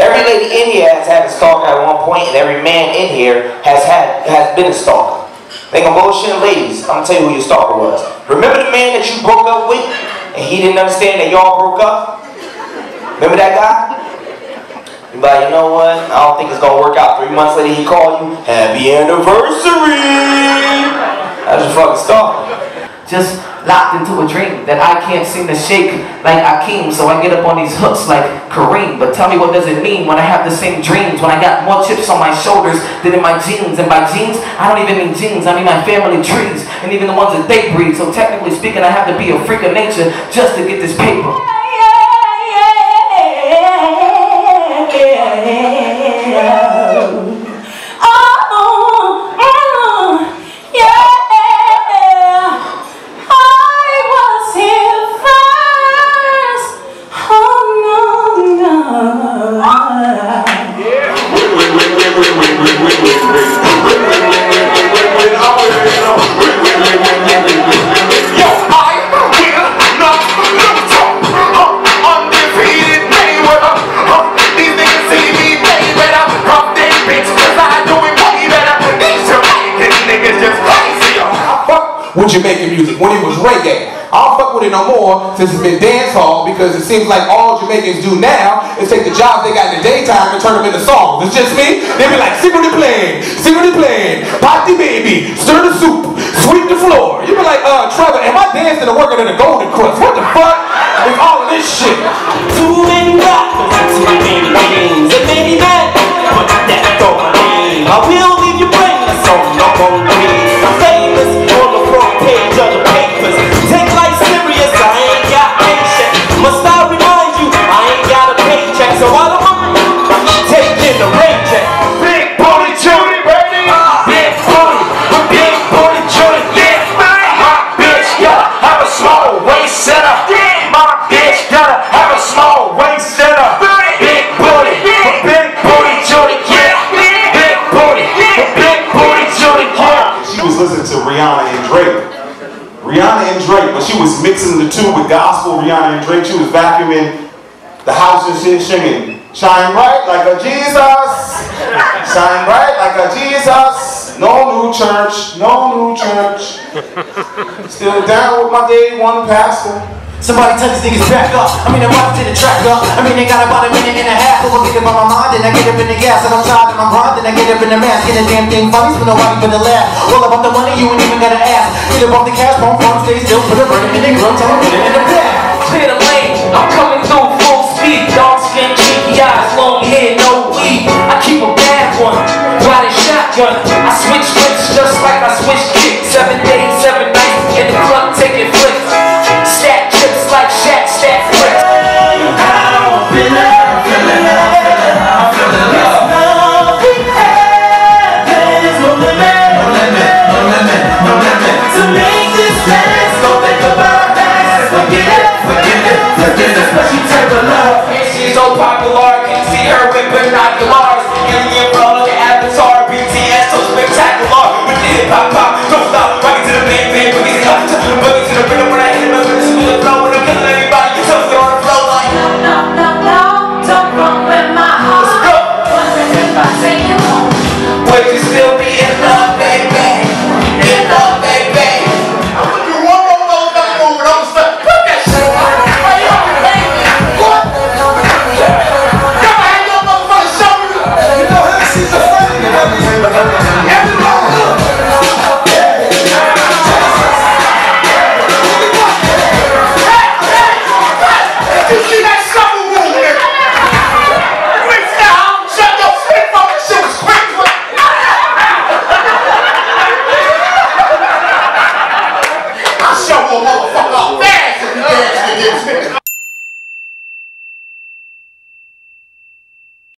Every lady in here has had a stalker at one point, and every man in here has been a stalker. They gonna bullshit ladies. I'm gonna tell you who your stalker was. Remember the man that you broke up with, and he didn't understand that y'all broke up? Remember that guy? You be like, you know what? I don't think it's gonna work out. 3 months later, he called you, happy anniversary. That's a fucking stalker. Just locked into a dream that I can't seem to shake like Akeem, so I get up on these hooks like Kareem. But tell me, what does it mean when I have the same dreams, when I got more chips on my shoulders than in my jeans? And by jeans, I don't even mean jeans, I mean my family trees, and even the ones that they breed. So technically speaking, I have to be a freak of nature just to get this paper. With Jamaican music when it was reggae. I don't fuck with it no more since it's been dancehall, because it seems like all Jamaicans do now is take the jobs they got in the daytime and turn them into songs. It's just me. They be like, secretly playing, pop the baby, stir the soup, sweep the floor. You be like, Trevor, am I dancing or working in a Golden Crust? What the fuck is all of this shit? Too many rappers, too many names, and many men, but that's all my name. I will leave your brain, that's all I'm on me. I'm famous on the front page of the papers. Take life serious, I ain't got patience. Must I remind you, I ain't got a paycheck, so I don't mind taking the paycheck. Big booty Judy, baby. Big booty Judy, yeah. My bitch gotta have a small waist setup. My bitch gotta have a small waist setup. Big booty Judy, yeah. Big booty Judy, yeah. She was listening to Rihanna and Drake. But she was mixing the two with gospel. Rihanna and Drake, she was vacuuming the house and shit, singing, shine bright like a Jesus, shine bright like a Jesus, no new church, still down with my day one pastor. Somebody tell these niggas back up. I mean, I'm about to the track up. I mean, they got about a minute and a half. So I'll get them on my mind, then I get up in the gas. And I'm tired and I'm hard, then I get up in the mask. Get a damn thing funny, but nobody but the laugh. All about the money, you ain't even gotta ask. Get up off the cash, phone, stay still, put a burner in the grill, tell them put it in the bag.